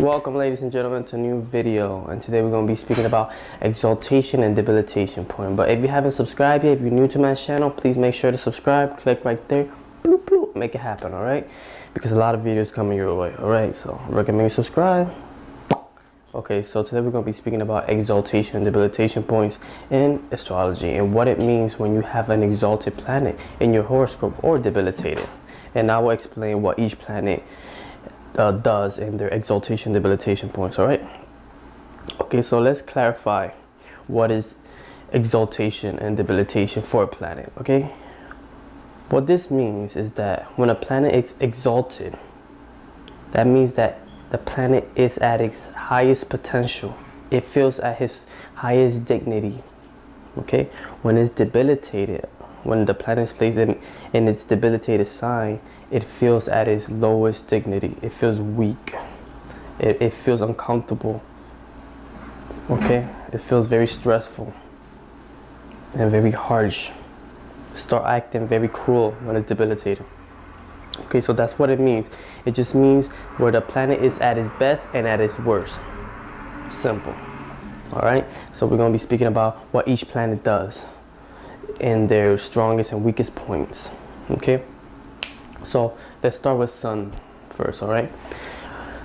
Welcome, ladies and gentlemen, to a new video, and today we're going to be speaking about exaltation and debilitation point. But if you haven't subscribed yet, if you're new to my channel, please make sure to subscribe. Click right there, bloop, bloop, make it happen, all right? Because a lot of videos coming your way, all right? So recommend you subscribe. Okay, so today we're going to be speaking about exaltation and debilitation points in astrology and what it means when you have an exalted planet in your horoscope or debilitated. And I will explain what each planet does in their exaltation debilitation points. All right, okay, so let's clarify what is exaltation and debilitation for a planet. Okay, what this means is that when a planet is exalted, that means that the planet is at its highest potential. It feels at its highest dignity. Okay, when it's debilitated, when the planet is placed in its debilitated sign, it feels at its lowest dignity. It feels weak. It feels uncomfortable. Okay, it feels very stressful and very harsh. Start acting very cruel when it's debilitated. Okay, so that's what it means. It just means where the planet is at its best and at its worst. Simple. All right, so we're going to be speaking about what each planet does in their strongest and weakest points. Okay, so let's start with Sun first. All right,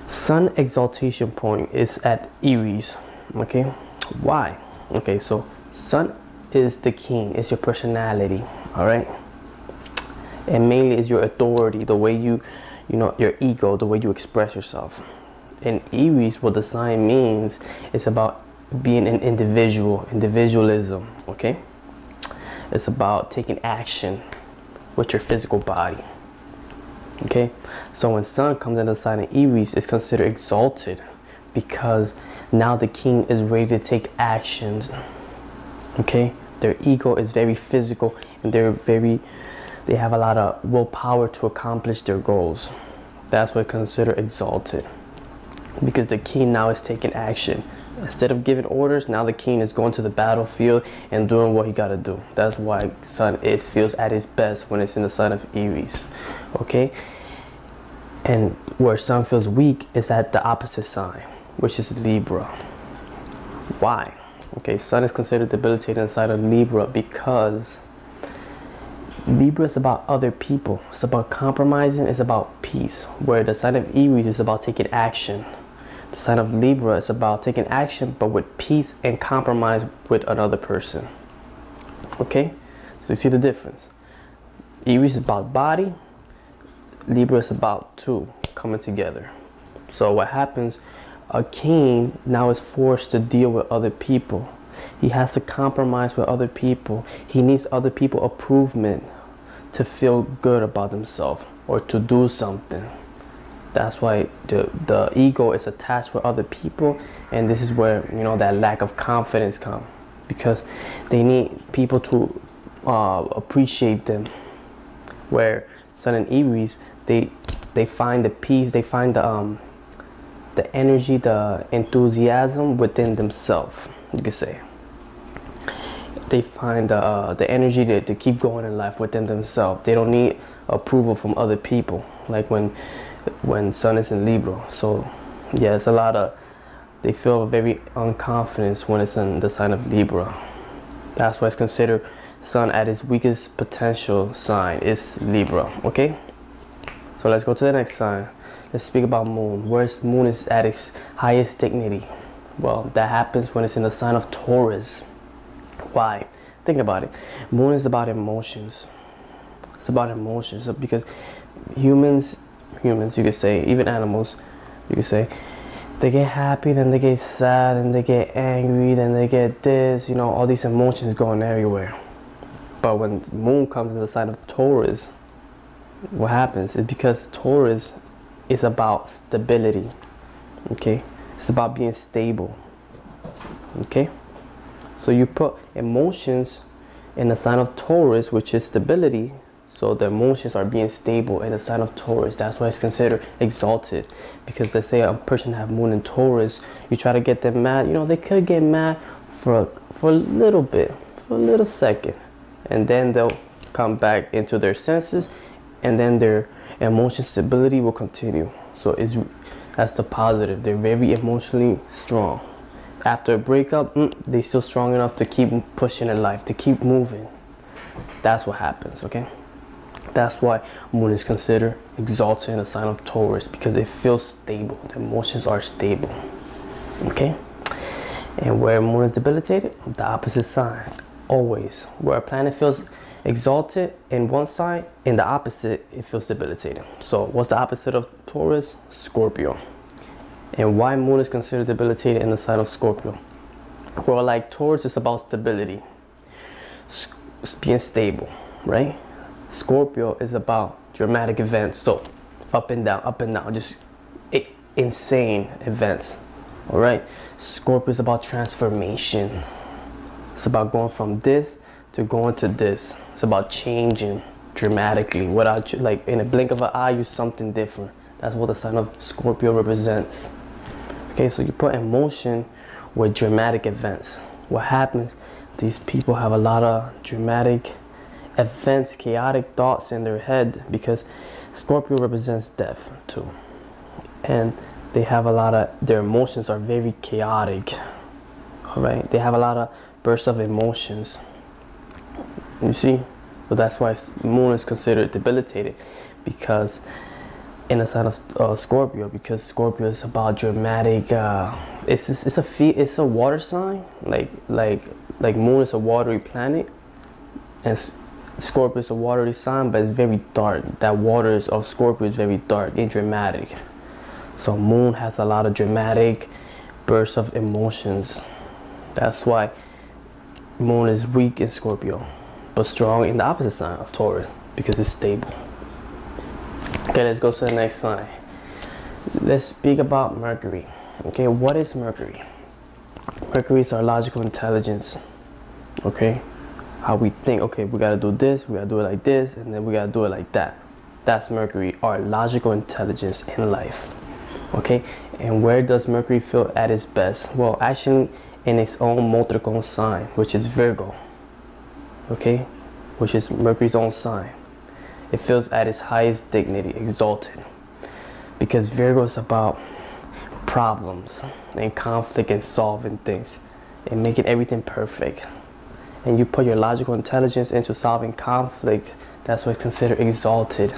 Sun exaltation point is at Aries. Okay, why? Okay, so Sun is the king, it's your personality. All right, and mainly is your authority, the way you know, your ego, the way you express yourself. In Aries, what the sign means is about being an individualism. Okay, it's about taking action with your physical body. Okay, so when Sun comes in the sign of Aries, it's considered exalted because now the king is ready to take actions. Okay, their ego is very physical and they have a lot of willpower to accomplish their goals. That's what considered exalted, because the king now is taking action. Instead of giving orders, now the king is going to the battlefield and doing what he got to do. That's why Sun feels at its best when it's in the sign of Aries. Okay, and where Sun feels weak is at the opposite sign, which is Libra. Why? Okay, Sun is considered debilitated in the sign of Libra because Libra is about other people. It's about compromising. It's about peace. Where the sign of Aries is about taking action. The sign of Libra is about taking action, but with peace and compromise with another person. Okay, so you see the difference. Aries is about body. Libra is about two coming together. So what happens? A king now is forced to deal with other people. He has to compromise with other people. He needs other people's approval to feel good about himself or to do something. That's why the ego is attached with other people, and this is where, you know, that lack of confidence comes, because they need people to appreciate them. Where Sun and Aries, they find the peace, they find the energy, the enthusiasm within themselves, you could say. They find the energy to keep going in life within themselves. They don't need approval from other people, like when Sun is in Libra. So yeah, it's a lot of, they feel very unconfident when it's in the sign of Libra. That's why it's considered Sun at its weakest potential sign is Libra. Okay, so let's go to the next sign. Let's speak about Moon. Where Moon is at its highest dignity. Well, that happens when it's in the sign of Taurus. Why? Think about it. Moon is about emotions. It's about emotions. So because humans, you could say, even animals, you could say, they get happy, then they get sad, then they get angry, then they get this, you know, all these emotions going everywhere. But when Moon comes in the sign of Taurus, what happens is, because Taurus is about stability. Okay, it's about being stable. Okay, so you put emotions in the sign of Taurus, which is stability. So the emotions are being stable in the sign of Taurus. That's why it's considered exalted. Because let's say a person have Moon in Taurus, you try to get them mad. You know, they could get mad for a little bit, for a little second, and then they'll come back into their senses, and then their emotion stability will continue. So it's That's the positive. They're very emotionally strong. After a breakup, they're still strong enough to keep pushing in life, to keep moving. That's what happens, okay? That's why moon is considered exalted in the sign of Taurus, because it feels stable. The emotions are stable, okay? And where moon is debilitated, the opposite sign, always. Where a planet feels exalted in one side, in the opposite, it feels debilitated. So what's the opposite of Taurus? Scorpio. And why moon is considered debilitated in the sign of Scorpio? Well, like Taurus is about stability, being stable, right? Scorpio is about dramatic events, so up and down, just insane events. All right, Scorpio is about transformation. It's about going from this to going to this. It's about changing dramatically without you, like in a blink of an eye, you're something different. That's what the sign of Scorpio represents. Okay, so you put emotion with dramatic events. What happens? These people have a lot of dramatic events, chaotic thoughts in their head, because Scorpio represents death too, and they have a lot of, their emotions are very chaotic. All right, they have a lot of bursts of emotions, you see. So that's why moon is considered debilitated, because in the sign of Scorpio, because Scorpio is about dramatic, it's a water sign, like moon is a watery planet, and Scorpio is a watery sign, but it's very dark. That waters of Scorpio is very dark and dramatic. So moon has a lot of dramatic bursts of emotions. That's why moon is weak in Scorpio, but strong in the opposite sign of Taurus, because it's stable. Okay, let's go to the next sign. Let's speak about Mercury. Okay, what is Mercury? Mercury is our logical intelligence. Okay, how we think. Okay, we gotta do this, we gotta do it like this, and then we gotta do it like that. That's Mercury, our logical intelligence in life. Okay, and where does Mercury feel at its best? Well, actually in its own multiple sign, which is Virgo. Okay, which is Mercury's own sign. It feels at its highest dignity, exalted, because Virgo is about problems and conflict and solving things and making everything perfect. And you put your logical intelligence into solving conflict, that's what's considered exalted.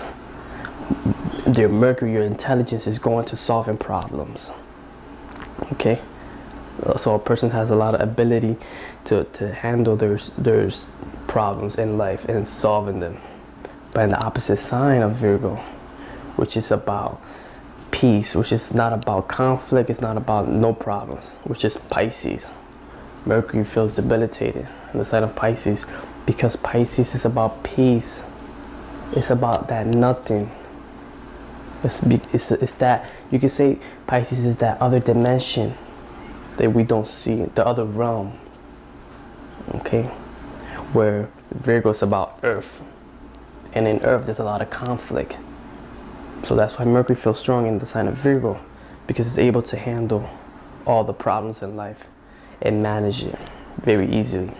Your Mercury, your intelligence is going to solving problems. Okay, so a person has a lot of ability to handle their problems in life and solving them. But in the opposite sign of Virgo, which is about peace, which is not about conflict, it's not about no problems, which is Pisces. Mercury feels debilitated in the sign of Pisces, because Pisces is about peace. It's about that nothing. It's that, you can say Pisces is that other dimension that we don't see, the other realm. Okay, where Virgo is about earth, and in earth there's a lot of conflict. So that's why Mercury feels strong in the sign of Virgo, because it's able to handle all the problems in life and manage it very easily.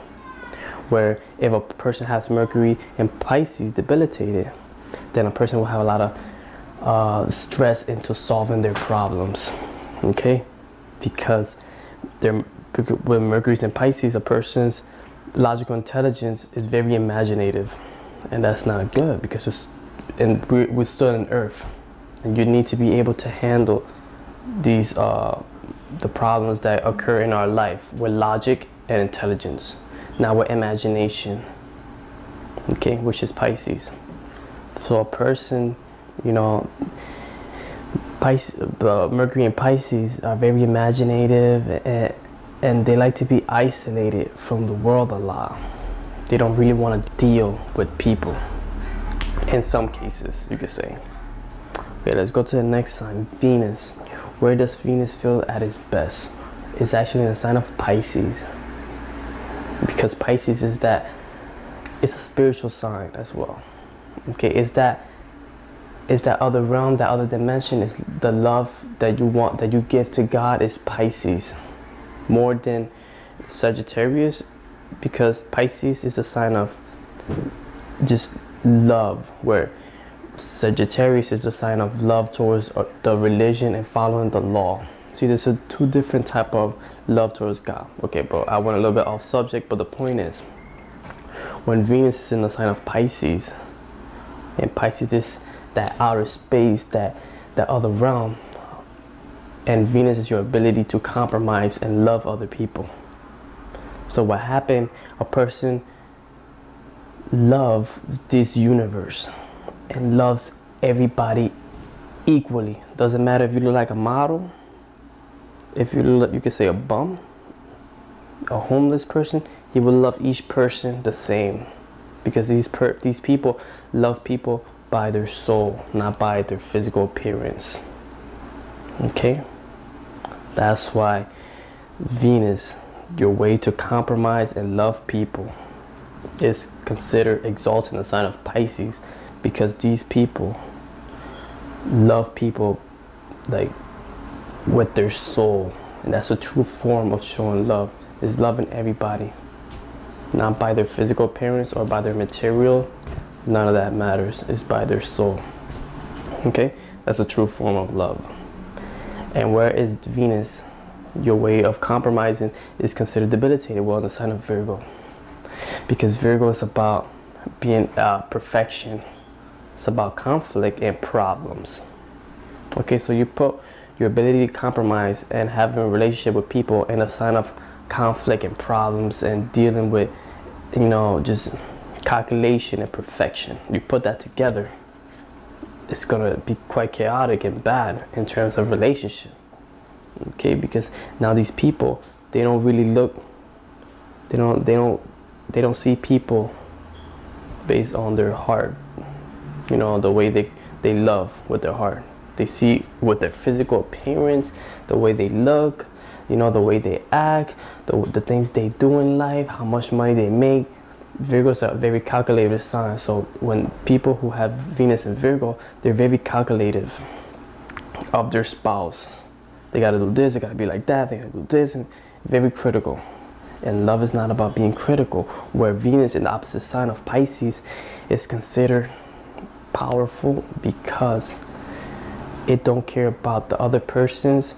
Where if a person has Mercury in Pisces debilitated, then a person will have a lot of stress into solving their problems. Okay, because when Mercury's in Pisces, a person's logical intelligence is very imaginative, and that's not good, because we're still in Earth, and you need to be able to handle these the problems that occur in our life with logic and intelligence, not with imagination. Okay, which is Pisces. So a person, you know, Mercury and Pisces are very imaginative, and they like to be isolated from the world a lot. They don't really want to deal with people, in some cases, you could say. Okay, let's go to the next sign, Venus. Where does Venus feel at its best? It's actually in the sign of Pisces, because Pisces is that, it's a spiritual sign as well. Okay, is that other realm, that other dimension, is the love that you want, that you give to God, is Pisces, more than Sagittarius, because Pisces is a sign of just love, where Sagittarius is the sign of love towards the religion and following the law. See, there's two different type of love towards God. Okay, bro, I went a little bit off subject, but the point is, when Venus is in the sign of Pisces, and Pisces is that outer space, that other realm, and Venus is your ability to compromise and love other people. So what happened, a person loves this universe and loves everybody equally. Doesn't matter if you look like a model, if you look, you could say a bum, a homeless person, he will love each person the same, because these people love people by their soul, not by their physical appearance. Okay, that's why Venus, your way to compromise and love people, is considered exalted in the sign of Pisces, because these people love people like with their soul, and that's a true form of showing love, is loving everybody, not by their physical appearance or by their material. None of that matters. It's by their soul. Okay, that's a true form of love. And where is Venus, your way of compromising, is considered debilitated? Well, in the sign of Virgo, because Virgo is about being perfection. It's about conflict and problems. Okay, so you put your ability to compromise and having a relationship with people in a sign of conflict and problems and dealing with, you know, just calculation and perfection. You put that together, it's gonna be quite chaotic and bad in terms of relationship. Okay, because now these people, they don't really look, they don't see people based on their heart, you know, the way they love with their heart. They see with their physical appearance, the way they look, you know, the way they act, the things they do in life, how much money they make. Virgos are a very calculated sign. So when people who have Venus in Virgo, they're very calculative of their spouse. They gotta do this, they gotta be like that, they gotta do this, and very critical. And love is not about being critical, where Venus in the opposite sign of Pisces is considered powerful, because it don't care about the other person's,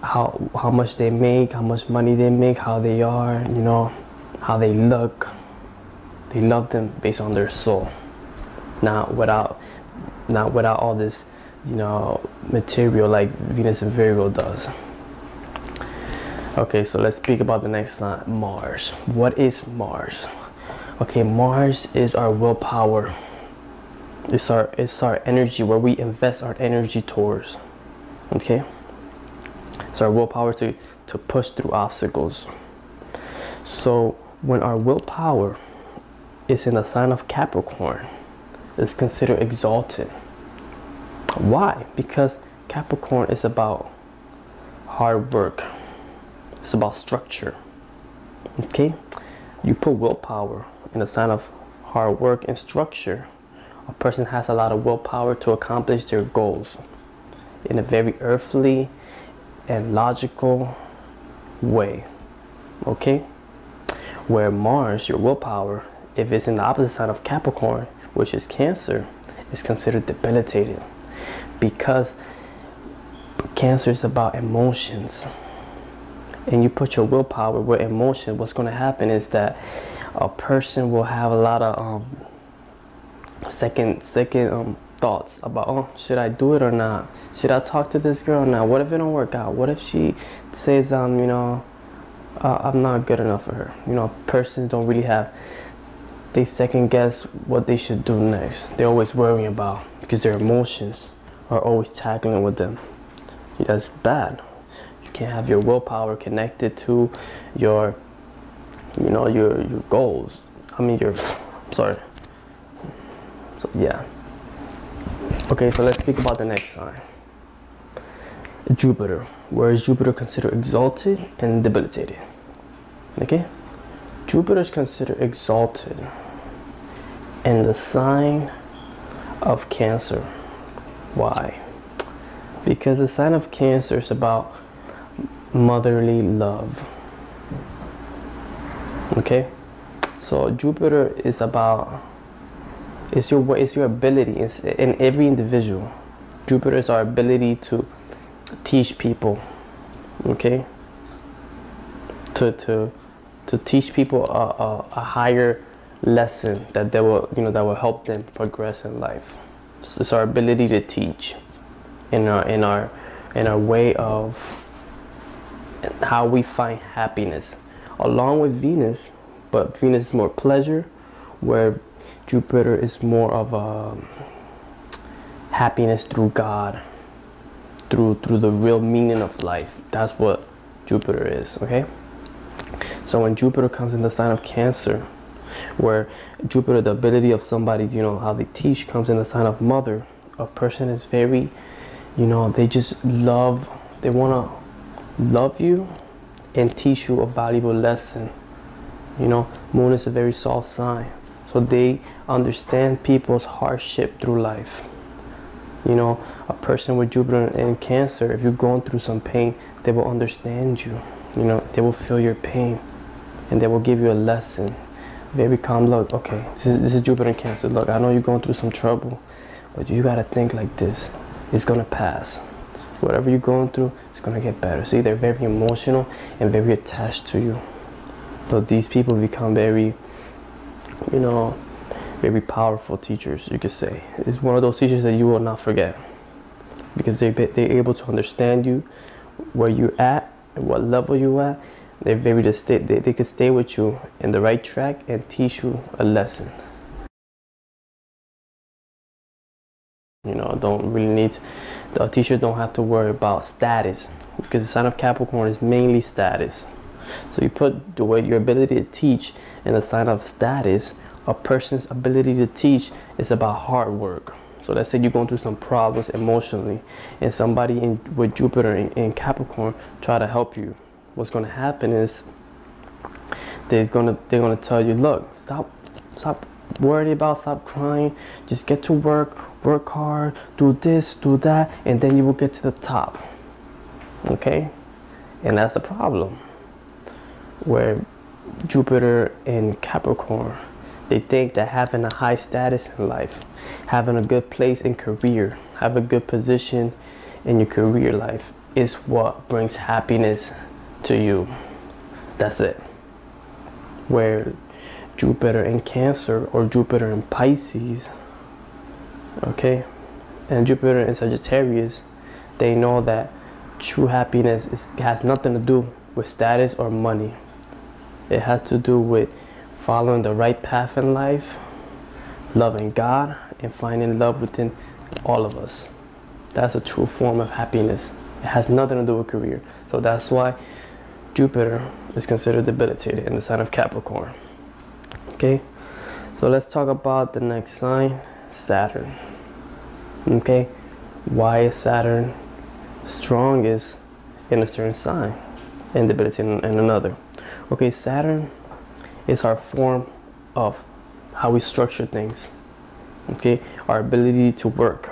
how much they make, how much money they make, how they are, you know, how they look. They love them based on their soul, not without all this, you know, material like Venus and Virgo does. Okay, so let's speak about the next sign, Mars. What is Mars? Okay, Mars is our willpower. It's our energy, where we invest our energy towards. Okay, it's our willpower to push through obstacles. So when our willpower is in the sign of Capricorn, it's considered exalted. Why? Because Capricorn is about hard work. It's about structure. Okay, you put willpower in the sign of hard work and structure, a person has a lot of willpower to accomplish their goals in a very earthly and logical way. Okay, where Mars, your willpower, if it's in the opposite sign of Capricorn, which is Cancer, is considered debilitated, because Cancer is about emotions, and you put your willpower with emotion. What's going to happen is that a person will have a lot of second thoughts about, oh, should I do it or not? Should I talk to this girl or not? What if it don't work out? What if she says you know, I'm not good enough for her? You know, persons don't really have, they second guess what they should do next. They're always worrying about, because their emotions are always tackling with them. That's bad. You can't have your willpower connected to your, you know, your goals. I mean, sorry. So yeah. Okay, so let's speak about the next sign, Jupiter. Where is Jupiter considered exalted and debilitated? Okay, Jupiter is considered exalted in the sign of Cancer. Why? Because the sign of Cancer is about motherly love. Okay, so Jupiter is about It's your ability. It's in every individual. Jupiter is our ability to teach people, okay? To teach people a higher lesson that they will, that will help them progress in life. So it's our ability to teach, in our way of how we find happiness, along with Venus. But Venus is more pleasure, where Jupiter is more of a happiness through God, through the real meaning of life. That's what Jupiter is, okay? So when Jupiter comes in the sign of Cancer, where Jupiter, the ability of somebody, how they teach, comes in the sign of Mother, a person is very, they just love, they want to love you and teach you a valuable lesson. Moon is a very soft sign, so they understand people's hardship through life. A person with Jupiter in Cancer, if you're going through some pain, they will understand you. They will feel your pain, and they will give you a lesson. Very calm. Look, okay, this is Jupiter in Cancer. Look, I know you're going through some trouble, but you gotta think like this: it's gonna pass. Whatever you're going through, it's gonna get better. See, they're very emotional and very attached to you. So these people become very, very powerful teachers, you could say. It's one of those teachers that you will not forget, because they're able to understand you, where you're at, and what level you're at. They're very they could stay with you in the right track and teach you a lesson. Don't really need, the teacher don't have to worry about status, because the sign of Capricorn is mainly status. So you put your ability to teach in the sign of status. A person's ability to teach is about hard work. So let's say you're going through some problems emotionally, and somebody with Jupiter in Capricorn try to help you. What's going to happen is they're going to tell you, look, stop worrying about, stop crying, just get to work hard, do this, do that, and then you will get to the top. Okay? And that's the problem, where Jupiter in Capricorn, they think that having a high status in life, having a good place in career, have a good position in your career life is what brings happiness to you. That's it. Where Jupiter in Cancer or Jupiter in Pisces, okay, and Jupiter in Sagittarius, they know that true happiness has nothing to do with status or money. It has to do with following the right path in life, loving God, and finding love within all of us. That's a true form of happiness. It has nothing to do with career. So that's why Jupiter is considered debilitated in the sign of Capricorn. Okay, so let's talk about the next sign, Saturn. Okay, why is Saturn strongest in a certain sign and debilitated in another? Okay, Saturn is our form of how we structure things. Okay, our ability to work,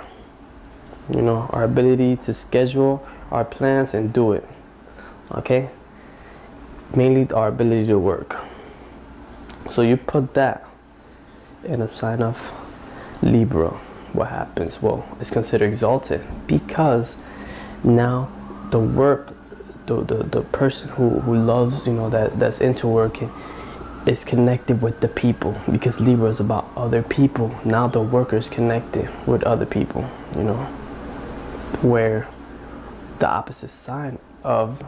our ability to schedule our plans and do it. Okay, mainly our ability to work. So you put that in a sign of Libra, what happens? Well, it's considered exalted, because now the work, the person who loves, that's into working, is connected with the people, because Libra is about other people. Now the worker is connected with other people, where the opposite sign of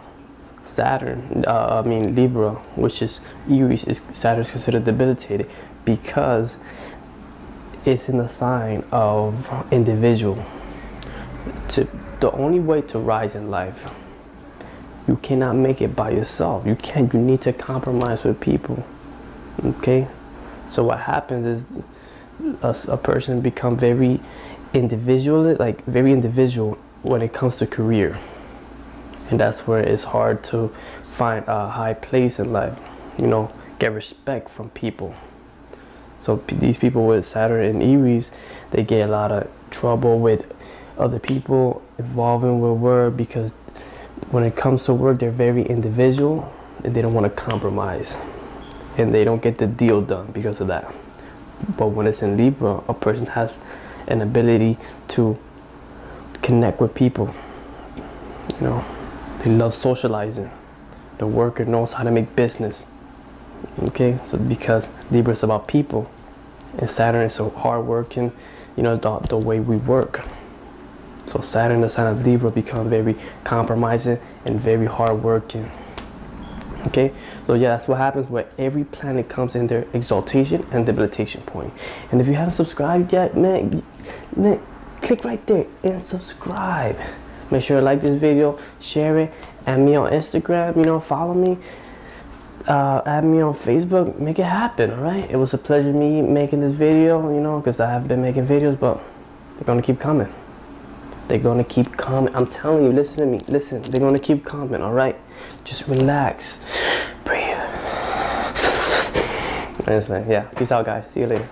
Saturn, Libra, which is Aries, Saturn is considered debilitated because it's in the sign of individual. The only way to rise in life, you cannot make it by yourself. You need to compromise with people. Okay, so what happens is a person become very individual when it comes to career, and that's where it's hard to find a high place in life, get respect from people. So these people with Saturn and Aries, they get a lot of trouble with other people involving with work, because when it comes to work, they're very individual and they don't want to compromise, and they don't get the deal done because of that. But when it's in Libra, a person has an ability to connect with people. You know, they love socializing. The worker knows how to make business. Okay, so because Libra is about people, and Saturn is so hard working, you know, the way we work. So Saturn, the sign of Libra, become very compromising and very hard working. Okay, so yeah, that's what happens where every planet comes in their exaltation and debilitation point. And if you haven't subscribed yet, man, click right there and subscribe. Make sure to like this video, share it, add me on Instagram, you know, follow me, add me on Facebook, make it happen. All right, it was a pleasure me making this video, you know, because I have been making videos, but they're gonna keep coming. They're gonna keep coming. I'm telling you, listen to me, listen, they're gonna keep coming. All right, just relax, breathe. Anyways, man, yeah, peace out, guys. See you later.